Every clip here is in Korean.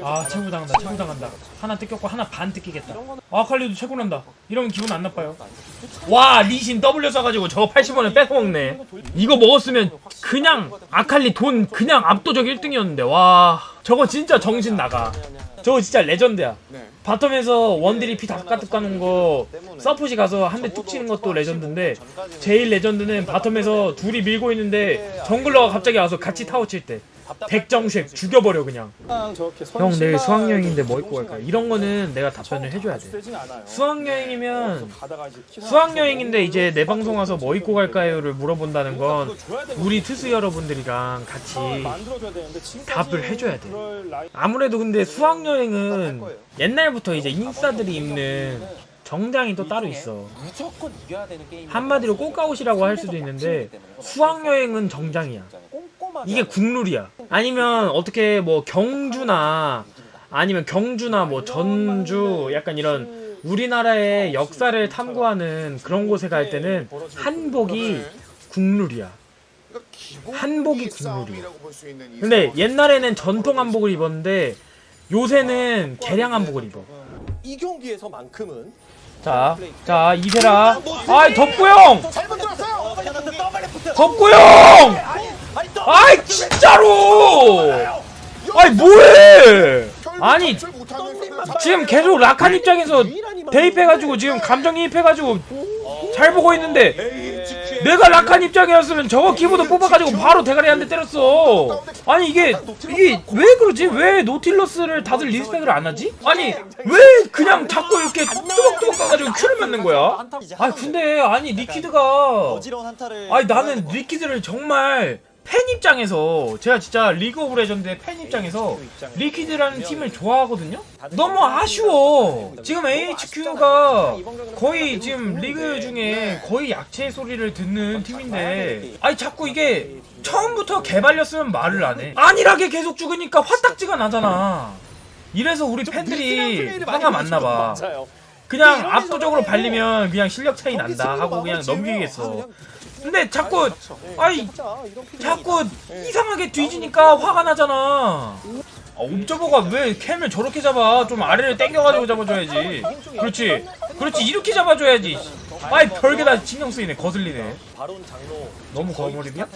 아 최고 당한다 최고 당한다. 하나 뜯겼고 하나 반 뜯기겠다. 아칼리도 최고 난다. 이러면 기분 안 나빠요. 와 리신 W 써가지고 저거 80원에 뺏어먹네. 이거 먹었으면 그냥 아칼리 돈 그냥 압도적 1등이었는데 와 저거 진짜 정신 나가. 저거 진짜 레전드야. 바텀에서 원딜이 피 다 깎아놓은 거 서폿이 가서 한 대 툭 치는 것도 레전드인데 제일 레전드는 바텀에서 둘이 밀고 있는데 정글러가 갑자기 와서 같이 타워 칠 때 백정색 죽여버려 그냥. 형 내일 수학여행인데 뭐 입고 갈까? 이런 거는 내가 답변을 해줘야 돼. 수학여행이면 수학여행인데 이제 내 방송 와서 뭐 입고 갈까요를 물어본다는 건 우리 투수 여러분들이랑 같이 답을 해줘야 돼. 아무래도 근데 수학여행은 옛날부터 이제 인싸들이 입는 정장이 또 따로 있어. 한마디로 꽃가옷이라고 할 수도 있는데 수학여행은 정장이야. 이게 국룰이야. 아니면 어떻게 뭐 경주나 뭐 전주 약간 이런 우리나라의 역사를 탐구하는 그런 곳에 갈 때는 한복이 국룰이야. 한복이 국룰이야. 근데 옛날에는 전통 한복을 입었는데 요새는 개량 한복을 입어. 이 경기에서만큼은 자 이세라. 아이 덕구형! 덕구형! 아이 진짜로! 아이 뭐해! 아니 지금 계속 라칸 입장에서 대입해가지고 지금 감정이입해가지고 잘 보고 있는데 내가 라칸 입장이었으면 저거 키보드 뽑아가지고 바로 대가리 한 대 때렸어. 아니 이게 왜 그러지? 왜 노틸러스를 다들 리스펙을 안 하지? 아니 왜 그냥 자꾸 이렇게 뚜벅뚜벅 가가지고 큐를 맞는 거야? 아니 근데 아니 리퀴드가 아니 나는 리퀴드를 정말 팬 입장에서 제가 진짜 리그 오브 레전드의 팬 입장에서 리퀴드라는 팀을 좋아하거든요? 너무 아쉬워. 지금 HQ가 거의 지금 리그 중에 거의 약체 소리를 듣는 팀인데 아니 자꾸 이게 처음부터 개발렸으면 말을 안 해. 안일하게 계속 죽으니까 화딱지가 나잖아. 이래서 우리 팬들이 화가 많나봐. 그냥 압도적으로 발리면 그냥 실력 차이 난다 하고 그냥 넘기겠어. 근데 자꾸 자꾸 이상하게 뒤지니까 화가 나잖아. 옵저버가 왜 캠을 저렇게 잡아? 좀 아래를 당겨가지고 잡아줘야지. 그렇지 이렇게 잡아줘야지. 아이 별게 다 신경 쓰이네. 거슬리네. 너무 거머리냐?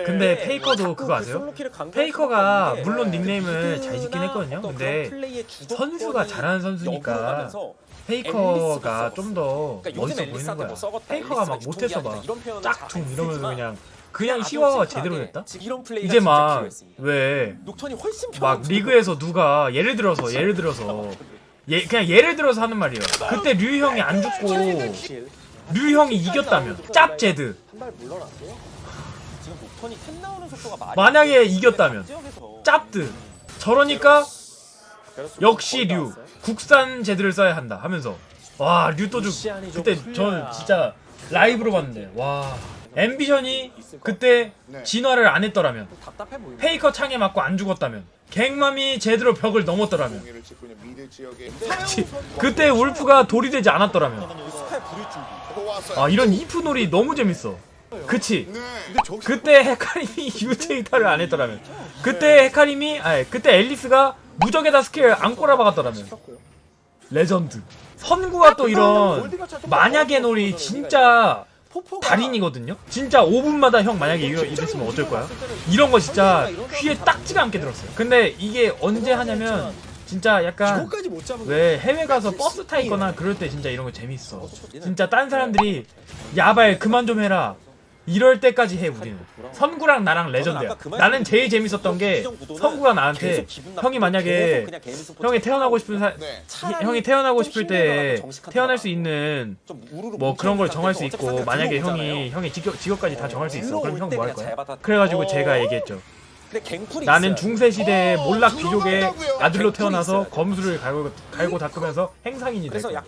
근데 페이커도 그거 아세요? 페이커가 물론 닉네임을 잘 짓긴 했거든요. 근데 선수가 잘하는 선수니까 페이커가 좀 더 멋있어 보이는 거야. 페이커가 막 못해서 막 짝퉁 이러면서 그냥 시와가 제대로 됐다? 이제 막 왜 막 리그에서 누가 예를 들어서 그냥 예를 들어서 하는 말이에요. 그때 류 형이 안 죽고 류 형이 이겼다면 짭제드 만약에 이겼다면 짭드 저러니까 역시 류 국산 제드를 써야 한다 하면서 와 류 또 죽. 그때 저는 진짜 라이브로 봤는데 와 앰비션이 그때 진화를 안 했더라면 페이커 창에 맞고 안 죽었다면 갱맘이 제대로 벽을 넘었더라면 그때 울프가 돌이 되지 않았더라면 아 이런 이프놀이 너무 재밌어. 그치? 그때 헤카림이 유체이타를 안 했더라면 그때 그때 앨리스가 무적에다 스킬 안 꼬라박았더라면 레전드. 선구가 또 이런 만약의 놀이 진짜 달인이거든요? 진짜 5분마다 형 만약에 이랬으면 어쩔 거야? 이런 거 진짜 귀에 딱지가 않게 들었어요. 근데 이게 언제 하냐면 진짜 약간 왜 해외 가서 버스 타 있거나 그럴 때 진짜 이런 거 재밌어. 진짜 딴 사람들이 야발 그만 좀 해라 이럴 때까지 해. 우리는 선구랑 나랑 레전드야. 나는 제일 재밌었던 게 선구가 나한테 형이 만약에 형이 태어나고 싶을 때 태어날 수 있는 뭐 그런 걸 정할 수 있고 만약에 형이 직업까지 다 정할 수 있어. 그럼 형 뭐 할 거야? 그래가지고 제가 얘기했죠. 나는 중세시대의 몰락 귀족의 아들로 태어나서 검수를 갈고 닦으면서 행상인이 될 거야.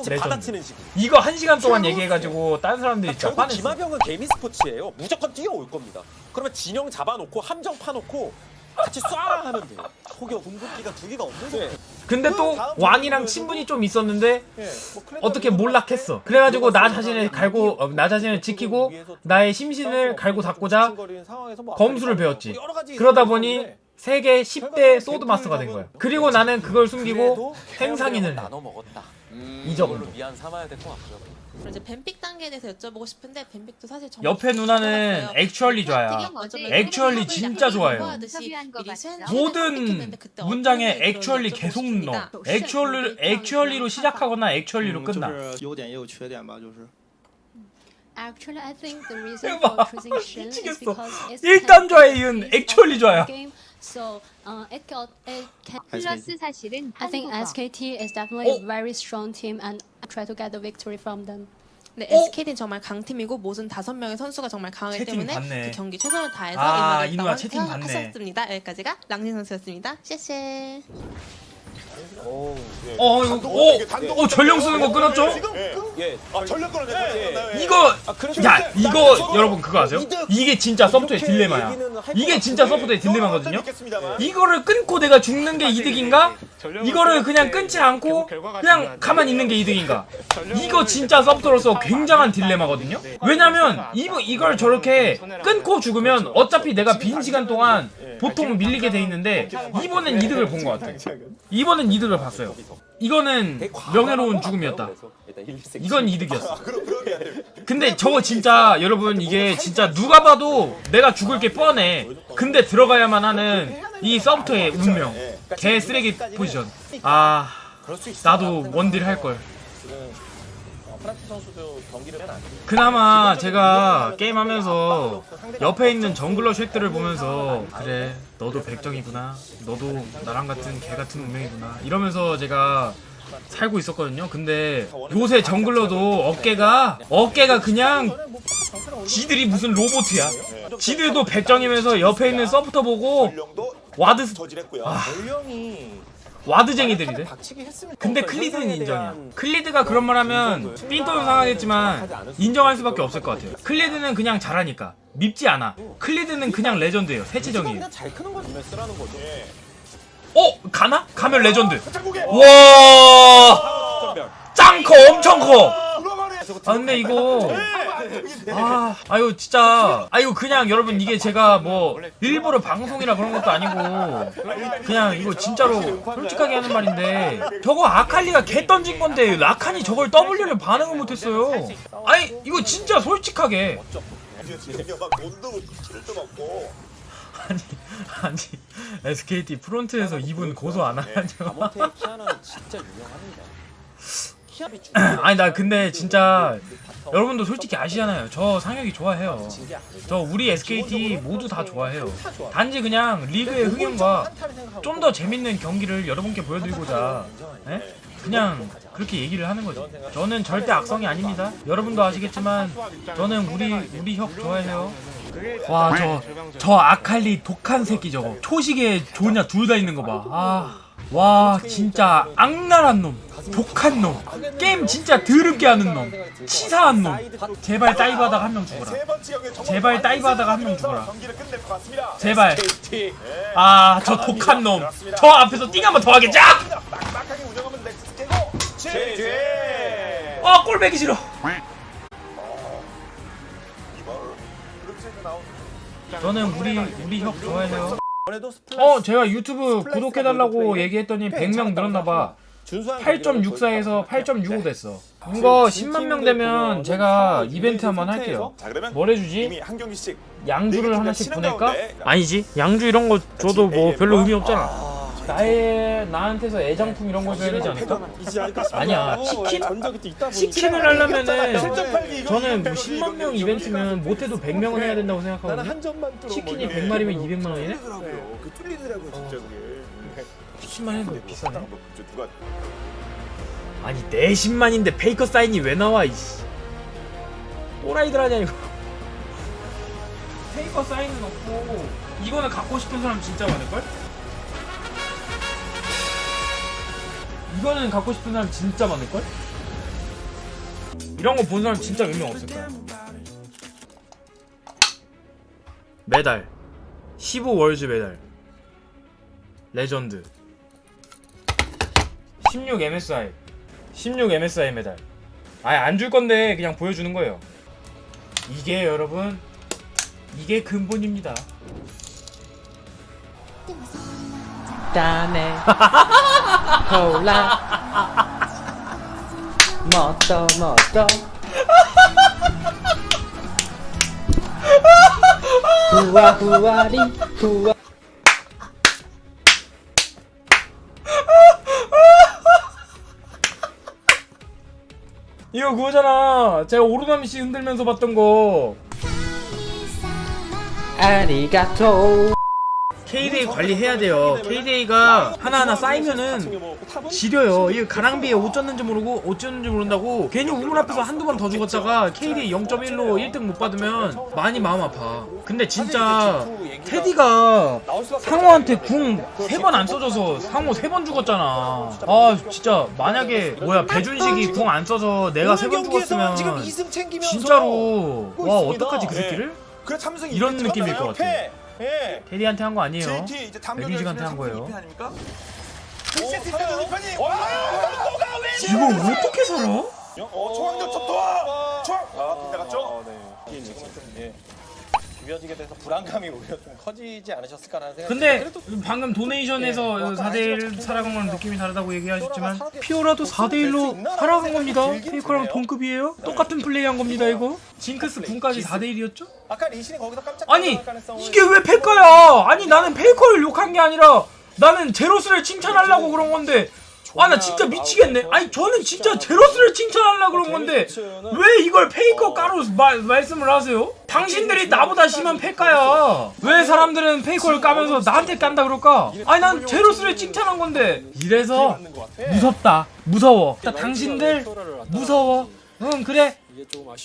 레전드. 이거 1시간 동안 얘기해가지고 딴 사람들이 진짜 화냈어. 기마병은 개미 스포츠예요. 무조건 뛰어올 겁니다. 그러면 진영 잡아놓고 함정 파놓고 같이 쏴 하면 돼요. 혹여 궁극기가 2개가 없는 근데 또 왕이랑 친분이 좀 있었는데 어떻게 몰락했어. 그래가지고 나 자신을 지키고 나의 심신을 갈고 닦고자 검수를 배웠지. 그러다 보니 세계 10대 소드마스터가 된 거야. 그리고 나는 그걸 숨기고 행상인을 나눠 먹었다. 이적으로. 미안 삼아야 될 것 같고요. 그럼 이제 뱀픽 단계에 대해서 여쭤보고 싶은데 뱀픽도 사실 정말 옆에 누나는 액츄얼리 좋아요. 액츄얼리 진짜 좋아해요. 모든 문장에 액츄얼리 계속 넣어. 액츄얼리로 시작하거나 액츄얼리로 끝나. 有点也有缺点吧，就是。 Actually, I think the reason 대박. for choosing Shin is 미치겠어. because it's 일단 좋아해 이은 액츄얼리 좋아요. game. So, it can. SKT. 사실은 I think 한국어. SKT is definitely 어? a very strong team, and I try to get the victory from them. 네, 어? SKT는 정말 강팀이고 모든 5명의 선수가 정말 강하기 채팅 때문에 봤네. 그 경기 최선을 다해서 아, 임하겠다고 이누야 채팅 봤네. 하셨습니다. 여기까지가 랑진 선수였습니다. 쎄쎄. 이거 전령 쓰는 거 끊었죠? 예. 전력 끊어냈어요. 이거 그래서 야 이제- 이거 여러분 그거 아세요? 이게 진짜 서포터의 딜레마야. 이게 진짜 서포터의 딜레마거든요. 이거를 끊고 내가 죽는 게 이득인가? 이거를 그냥 끊지 않고 그냥 가만히 있는 게 이득인가? 이거 진짜 서포터로서 굉장한 딜레마거든요. 왜냐면 이걸 저렇게 끊고 죽으면 어차피 내가 빈 시간 동안 보통 밀리게 돼 있는데 이번엔 이득을 본 것 같아. 이번엔 이득을 봤어요. 이거는 명예로운 죽음이었다. 이건 이득이었어. 근데 저거 진짜 여러분 이게 진짜 누가 봐도 내가 죽을 게 뻔해. 근데 들어가야만 하는 이 서브터의 운명. 개 쓰레기 포지션. 아 나도 원딜 할걸. 프랑스 선수도 경기를 하면 안 돼. 그나마 제가 게임하면서 옆에 있는 정글러 쉑들을 보면서 그래 너도 백정이구나, 너도 나랑 같은 개같은 운명이구나 이러면서 제가 살고 있었거든요. 근데 요새 정글러도 어깨가 그냥 지들이 무슨 로봇이야. 지들도 백정이면서 옆에 있는 서포터 보고 와드 저질했고요. 전령이 와드쟁이들이래. 박치기 했으면 근데 클리드는 인정이야. 클리드가 그런 말 하면 삔또는 상하겠지만 인정할 수밖에 없을 것 같아요. 클리드는 그냥 잘하니까 밉지 않아. 클리드는 그냥 레전드예요. 세체적이에요. 그냥 잘 크는 건 쓰라는 거죠. 가나? 가면 레전드. 장국에 와 짱 커. 엄청 커. 들어가네. 아 근데 이거 아유 진짜 이거 그냥 여러분 이게 제가 뭐 일부러 방송이라 그런 것도 아니고 그냥 이거 진짜로 솔직하게 하는 말인데 저거 아칼리가 개 던진 건데 라칸이 저걸 W를 반응을 못했어요. 아니 이거 진짜 솔직하게 막 돈도 길도 먹고. 아니 SKT 프론트에서 이분 고소 안 하냐. 아모테의 키아나는 진짜 유명합니다. 키아비 아니 나 근데 진짜 여러분도 솔직히 아시잖아요. 저 상혁이 좋아해요. 저 우리 SKT 모두 다 좋아해요. 단지 그냥 리그의 흥행과 좀 더 재밌는 경기를 여러분께 보여드리고자 그냥 그렇게 얘기를 하는 거죠. 저는 절대 악성이 아닙니다. 여러분도 아시겠지만 저는 우리 혁 좋아해요. 와 저 아칼리 독한 새끼 저거 초식에 조냐 둘 다 있는 거 봐. 와 진짜 악랄한 놈, 독한 놈, 게임 진짜 더럽게 하는 놈, 치사한 놈. 제발 다이브하다가 한 명 죽어라. 제발 다이브하다가 한 명 죽어라. 경기를 끝낼 것 같습니다. 제발. 저 독한 놈. 저 앞에서 띵 한번 더 하겠자. 막막하게 운영하면 넥스트 깨고. 제제. 꼴배기 싫어. 저는 우리 혁 좋아해요. 제가 유튜브 구독해달라고 얘기했더니 100명 늘었나봐. 8.64에서 8.65 됐어. 이거 10만 명 되면 제가 이벤트 한번 할게요. 뭘 해주지? 이미 한 경기씩 양주를 하나씩 보낼까? 아니지. 양주 이런 거 줘도 뭐 별로 의미 없잖아. 나한테서 애장품 이런 걸 줘야 되지 않을까? 아니야. 치킨을 하려면은 저는 뭐 10만 명 이벤트면 못해도 100명은 해야 된다고 생각하거든요. 치킨이 100마리면 200만 원이네? 그 뚫리더라고요 진짜 그게. 10만 해도 비싸네. 누가 아니 내 10만인데 페이커 사인이 왜 나와 이씨. 또라이들 하냐 이거. 페이커 사인은 없고 이거는 갖고 싶은 사람 진짜 많을걸? 이거는 갖고 싶은 사람 진짜 많을걸? 이런 거 본 사람 진짜 몇 명 없을까? 메달 15 월즈 메달 레전드 16 MSI 16 MSI 메달. 아예 안 줄 건데 그냥 보여주는 거예요. 이게 여러분 이게 근본입니다. 딴에 콜라 멋져 후아리 후아 이거 그거잖아. 제가 오르나미 씨 흔들면서 봤던 거. 아리가토. K-Day 관리해야 돼요. K-Day가 하나하나 쌓이면은 지려요. 이게 가랑비에 옷 젖는지 모르고 옷 젖는지 모른다고 괜히 우물 앞에서 한두 번 더 죽었다가 K-Day 0.1로 1등 못 받으면 많이 마음 아파. 근데 진짜 테디가 상호한테 궁 3번 안 써줘서 상호 3번 죽었잖아. 아 진짜 만약에 뭐야 배준식이 궁 안 써서 내가 3번 죽었으면 지금 2승 챙기면서 진짜로 와 있습니다. 어떡하지 그 새끼를? 그래 삼성 이런 이벤트 느낌일 것 같아요. 같아. 예. 테디한테 한 거 아니에요. JT 이제 담벼락에 백인식한테 한 삼성 거예요. 이벤트 아닙니까? 이거 어떻게 살아? 초강력 쳤다. 초강. 빗나갔죠? 네. 지금은 좀 비벼지게 돼서 불안감이 오히려 좀 커지지 않으셨을까라는 생각이 근데 그래도 방금 도네이션에서 예, 4대1 살아간 거랑 느낌이 다르다고 얘기하셨지만 피오라가 피오라도 4대1로 살아간 겁니다. 페이커랑 드네요. 동급이에요. 똑같은 플레이한 겁니다 이거. 징크스 군까지 4대1이었죠? 아까 리신이 거기서 깜짝 아니 놀랄 가능성을 이게 왜 페이커야? 아니 나는 페이커를 욕한 게 아니라 나는 제로스를 칭찬하려고 그런 건데 아 나 진짜 미치겠네. 아니 저는 진짜 제로스를 칭찬하려고 그런 건데 왜 이걸 페이커 까로 말씀을 하세요? 당신들이 나보다 심한 페이커야. 왜 사람들은 페이커를 까면서 나한테 깐다 그럴까? 아니 난 제로스를 칭찬한 건데 이래서 무섭다. 무서워. 당신들 무서워. 응 그래.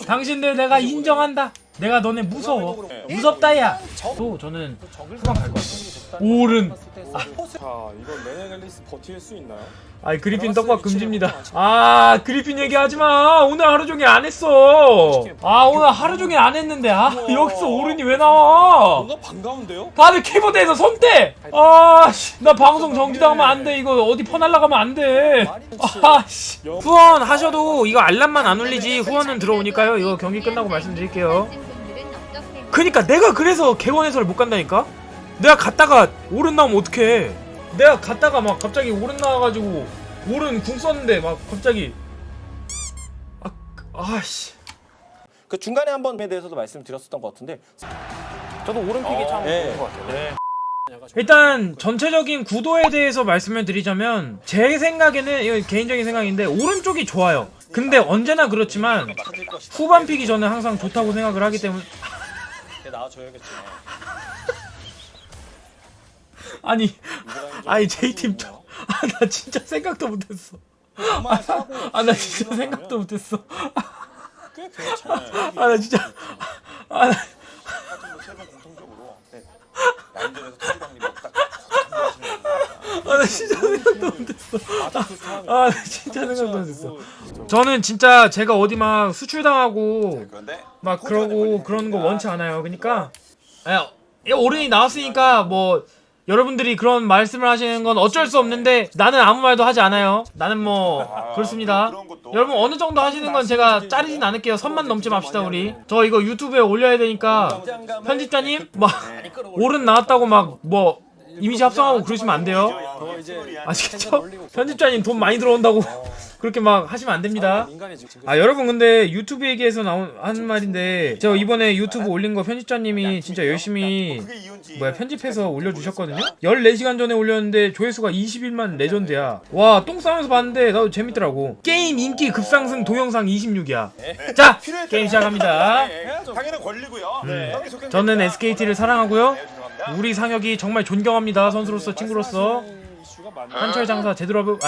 당신들 내가 인정한다. 내가 너네 무서워. 무섭다 야. 또 저는 후반 갈 것 같아. 오른. 자, 이건 레네갈리스 버틸 수 있나요? 아이 그리핀 떡밥 금지입니다. 아 그리핀 얘기하지 마. 오늘 하루 종일 안 했어. 아 오늘 하루 종일 안 했는데 아 여기서 오른이 왜 나와? 뭔가 반가운데요? 다들 키보드에서 손대. 아씨 나 방송 정지당하면 안 돼. 이거 어디 퍼날라가면 안 돼. 아씨 후원 하셔도 이거 알람만 안 울리지 후원은 들어오니까요. 이거 경기 끝나고 말씀드릴게요. 그니까 내가 그래서 개원 해설을 못 간다니까. 내가 갔다가 오른 나오면 어떡해. 내가 갔다가 막 갑자기 오른 나와가지고 오른 궁 썼는데 막 갑자기 아씨 그 중간에 한 번에 대해서도 말씀드렸었던 것 같은데 저도 오른픽이 참 좋은 것 같아요. 네. 일단 전체적인 구도에 대해서 말씀을 드리자면 제 생각에는 이거 개인적인 생각인데 오른쪽이 좋아요. 근데 언제나 그렇지만 후반 픽이 저는 항상 좋다고 생각을 하기 때문에 나와줘야겠죠. 아니 J팀 나 진짜 생각도 못했어. 나 진짜 생각도 못했어. 꽤 괜찮아요. 나 진짜 뭐 세분 공통적으로 라인전에서 토지방님이 딱 나 진짜 생각도 못했어. 나 진짜 생각도 못했어. 저는 진짜 제가 어디 막 수출당하고 그런데 막 그러고 그런 거 원치 않아요. 그러니까 어른이 나왔으니까 뭐 여러분들이 그런 말씀을 하시는 건 어쩔 수 없는데 나는 아무 말도 하지 않아요. 나는 뭐 그렇습니다. 여러분 어느 정도 하시는 건 제가 자르진 않을게요. 선만 넘지 맙시다 우리. 저 이거 유튜브에 올려야 되니까 편집자님 막 오른 나왔다고 막 뭐 이미지 합성하고 그러시면 안 돼요. 아시겠죠? 편집자님 돈 많이 들어온다고 그렇게 막 하시면 안 됩니다. 여러분 근데 유튜브 얘기해서 하는 말인데 제가 이번에 유튜브 올린 거 편집자님이 진짜 열심히 편집해서 올려주셨거든요. 14시간 전에 올렸는데 조회수가 21만 레전드야. 와 똥 싸면서 봤는데 나도 재밌더라고. 게임 인기 급상승 동영상 26이야. 자 게임 시작합니다. 당연한 권리고요. 저는 SKT를 사랑하고요. 우리 상혁이 정말 존경합니다. 선수로서 친구로서 한철 장사 제대로